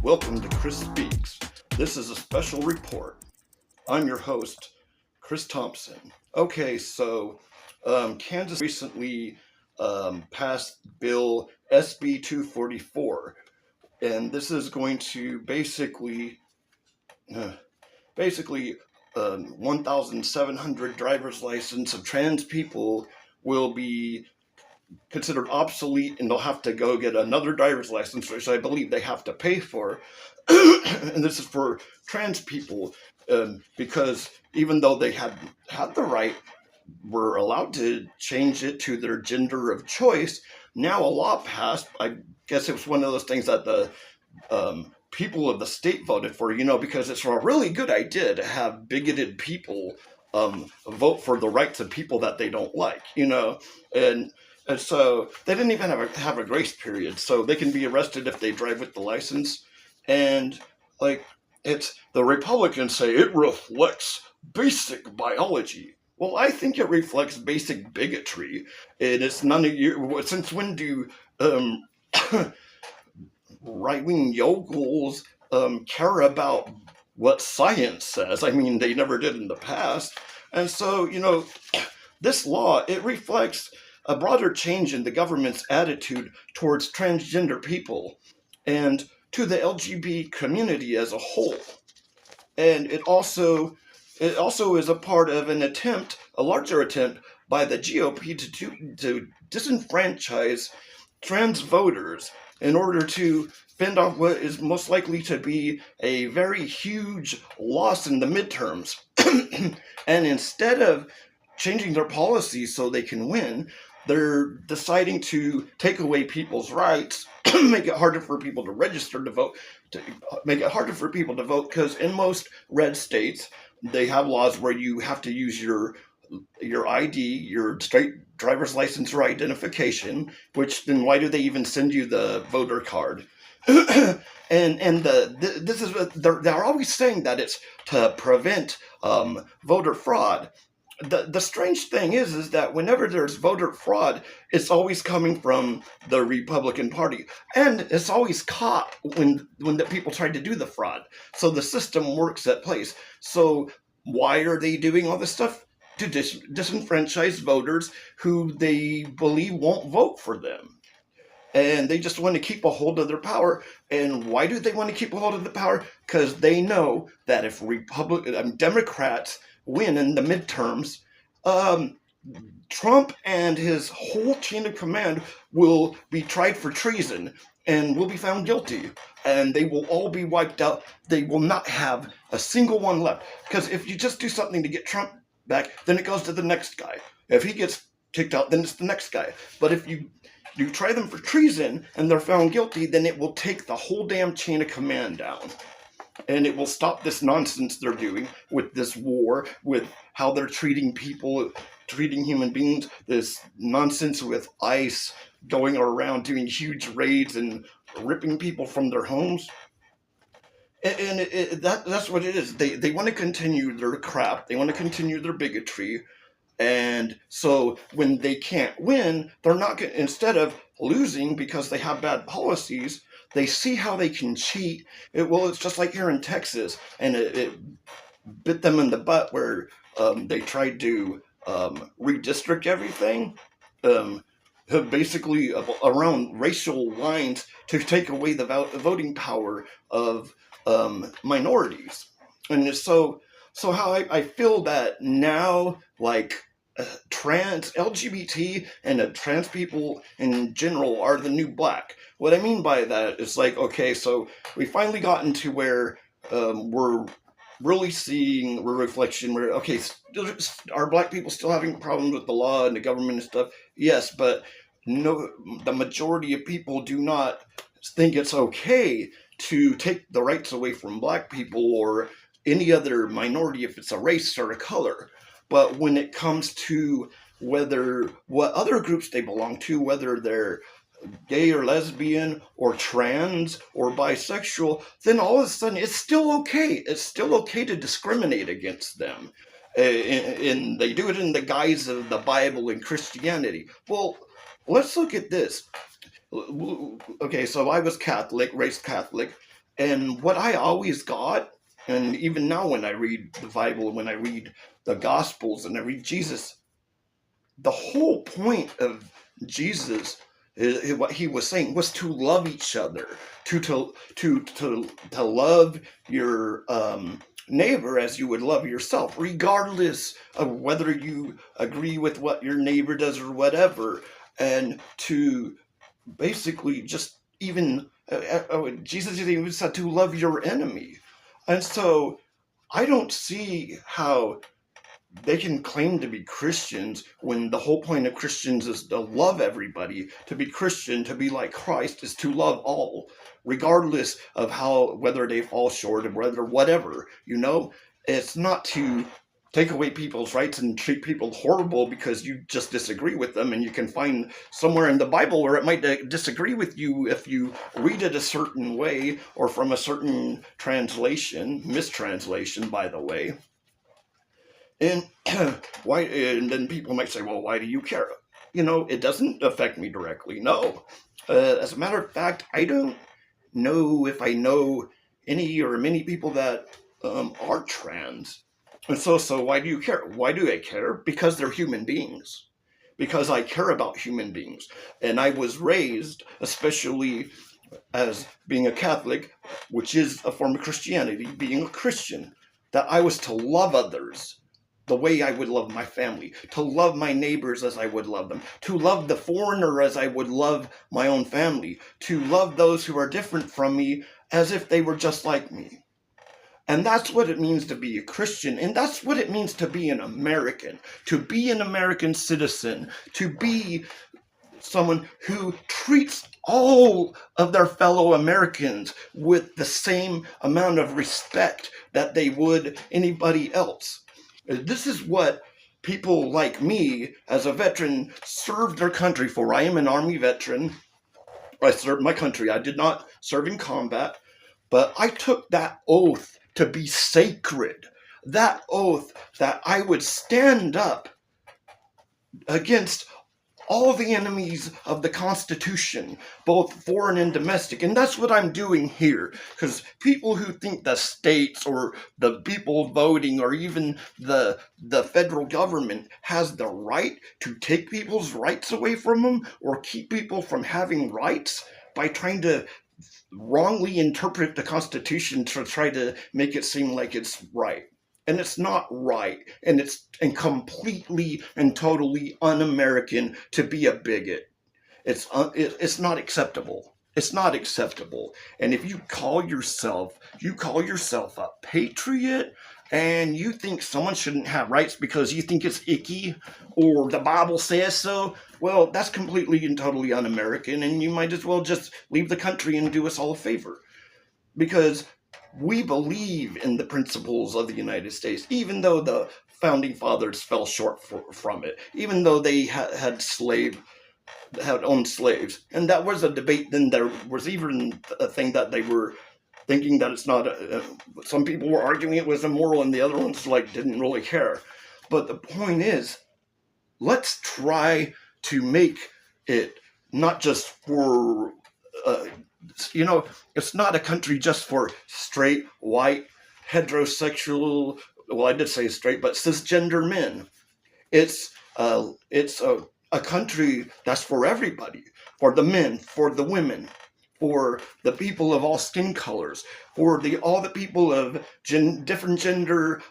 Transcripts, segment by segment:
Welcome to Chris Speaks. This is a special report. I'm your host, Chris Thompson. Okay, so Kansas recently passed Bill SB 244, and this is going to basically 1,700 driver's license of trans people will be considered obsolete, and they'll have to go get another driver's license, which I believe they have to pay for. And this is for trans people, because even though they had the right, were allowed to change it to their gender of choice. Now a law passed. I guess it was one of those things that the people of the state voted for, because it's a really good idea to have bigoted people vote for the rights of people that they don't like, and so they didn't even have a grace period, so they can be arrested if they drive with the license. And it's the Republicans say it reflects basic biology. Well, I think it reflects basic bigotry, and it's none of you. Since when do right-wing yokels care about what science says? I mean, they never did in the past. And so, this law, it reflects a broader change in the government's attitude towards transgender people and to the LGBT community as a whole. And it also is a part of a larger attempt by the GOP to disenfranchise trans voters in order to fend off what is most likely to be a very huge loss in the midterms. And instead of changing their policies so they can win, they're deciding to take away people's rights, make it harder for people to register to vote, because in most red states, they have laws where you have to use your ID, your straight driver's license or identification, which then why do they even send you the voter card? This is what they're always saying, that it's to prevent voter fraud. The strange thing is that whenever there's voter fraud, it's always coming from the Republican Party, and it's always caught when the people try to do the fraud. So the system works at place. So why are they doing all this stuff? To disenfranchise voters who they believe won't vote for them. And they just want to keep a hold of their power. And why do they want to keep a hold of the power? Because they know that if Democrats win in the midterms, Trump and his whole chain of command will be tried for treason and will be found guilty, and they will all be wiped out. They will not have a single one left, because if you just do something to get Trump back, then it goes to the next guy. If he gets kicked out, then it's the next guy. But if you try them for treason and they're found guilty, then it will take the whole damn chain of command down. And it will stop this nonsense they're doing with this war, with how they're treating people, treating human beings, this nonsense with ICE going around doing huge raids and ripping people from their homes. And that's what it is. They want to continue their crap. They want to continue their bigotry. And so when they can't win, they're not going, instead of losing because they have bad policies, they see how they can cheat. It's just like here in Texas, and it bit them in the butt where they tried to redistrict everything, basically around racial lines, to take away the voting power of minorities. And so how I feel that now, trans LGBT and trans people in general are the new black. What I mean by that is okay, so we finally gotten to where we're really seeing a reflection where, okay, are black people still having problems with the law and the government and stuff? Yes, but no, the majority of people do not think it's okay to take the rights away from black people or any other minority if it's a race or a color. But when it comes to what other groups they belong to, whether they're gay or lesbian or trans or bisexual, then all of a sudden it's still okay. It's still okay to discriminate against them. And they do it in the guise of the Bible and Christianity. Well, let's look at this. Okay, so I was Catholic, raised Catholic, And what I always got, and even now when I read the Bible, when I read the Gospels and I read Jesus, the whole point of Jesus, what he was saying, was to love each other, to love your neighbor as you would love yourself, regardless of whether you agree with what your neighbor does or whatever, and to basically just even Jesus even said to love your enemy. And so I don't see how they can claim to be Christians when the whole point of Christians is to love everybody. To be Christian, to be like Christ, is to love all, regardless of how, whether they fall short or whether whatever, it's not to take away people's rights and treat people horrible because you just disagree with them. And you can find somewhere in the Bible where it might disagree with you if you read it a certain way or from a certain mistranslation, by the way. And why? And then people might say, "Well, why do you care?" It doesn't affect me directly. No, as a matter of fact, I don't know if I know any or many people that are trans. And so why do you care? Why do I care? Because they're human beings. Because I care about human beings, and I was raised, especially as being a Catholic, which is a form of Christianity, being a Christian, that I was to love others the way I would love my family, to love my neighbors as I would love them, to love the foreigner as I would love my own family, to love those who are different from me as if they were just like me. And that's what it means to be a Christian, and that's what it means to be an American citizen, to be someone who treats all of their fellow Americans with the same amount of respect that they would anybody else. This is what people like me, as a veteran, served their country for. I am an Army veteran. I served my country. I did not serve in combat, but I took that oath to be sacred. That oath that I would stand up against all the enemies of the Constitution, both foreign and domestic. And that's what I'm doing here. Because people who think the states or the people voting or even the federal government has the right to take people's rights away from them or keep people from having rights by trying to wrongly interpret the Constitution to try to make it seem like it's right. And it's not right, and it's completely and totally un-American to be a bigot. It's not acceptable. It's not acceptable. And if you call yourself a patriot, and you think someone shouldn't have rights because you think it's icky or the Bible says so, well, that's completely and totally un-American, and you might as well just leave the country and do us all a favor. Because we believe in the principles of the United States, even though the founding fathers fell short from it, even though they had owned slaves. And that was a debate. Then there was even a thing that they were thinking that it's not, some people were arguing it was immoral and the other ones didn't really care. But the point is, let's try to make it not just for, it's not a country just for straight, white, heterosexual, well, I did say straight, but cisgender men. It's a country that's for everybody, for the men, for the women, for the people of all skin colors, for all the people of different gender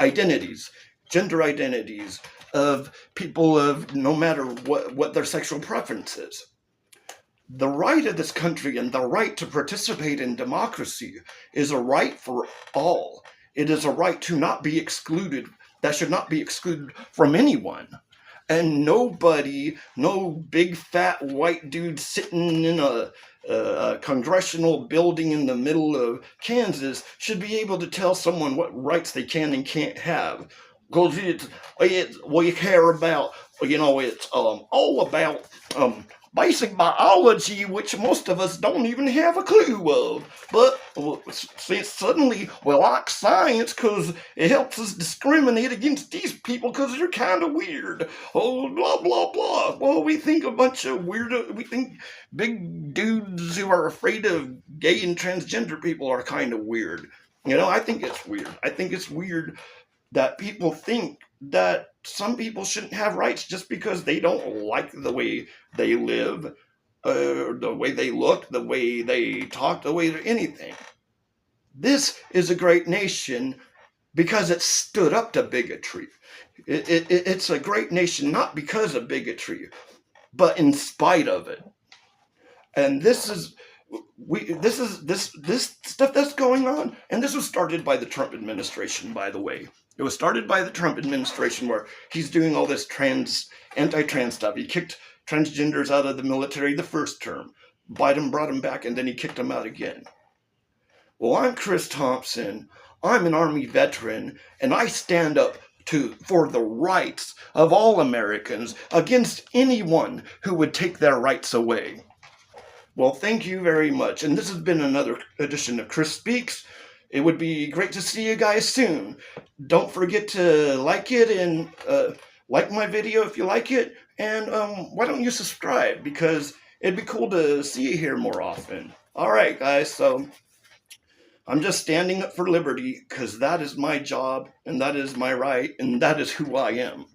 identities, gender identities, of people of no matter what their sexual preference is. The right of this country and the right to participate in democracy is a right for all. It is a right to not be excluded, that should not be excluded from anyone. And nobody, no big fat white dude sitting in a congressional building in the middle of Kansas should be able to tell someone what rights they can and can't have. Because we care about, it's all about basic biology, which most of us don't even have a clue of. But since suddenly we like science because it helps us discriminate against these people because they're kind of weird. Oh, blah, blah, blah. Well, we think a bunch of weird, we think big dudes who are afraid of gay and transgender people are kind of weird. You know, I think it's weird. I think it's weird that people think that some people shouldn't have rights just because they don't like the way they live, the way they look, the way they talk, the way they're anything. This is a great nation because it stood up to bigotry. It's a great nation not because of bigotry, but in spite of it. And this stuff that's going on, and this was started by the Trump administration, by the way. It was started by the Trump administration where he's doing all this anti-trans stuff. He kicked transgenders out of the military the first term. Biden brought them back, and then he kicked them out again. Well, I'm Chris Thompson. I'm an Army veteran, and I stand up for the rights of all Americans against anyone who would take their rights away. Well, thank you very much. And this has been another edition of Chris Speaks. It would be great to see you guys soon. Don't forget to like it and like my video if you like it. And why don't you subscribe? Because it'd be cool to see you here more often. All right, guys. So I'm just standing up for liberty because that is my job and that is my right and that is who I am.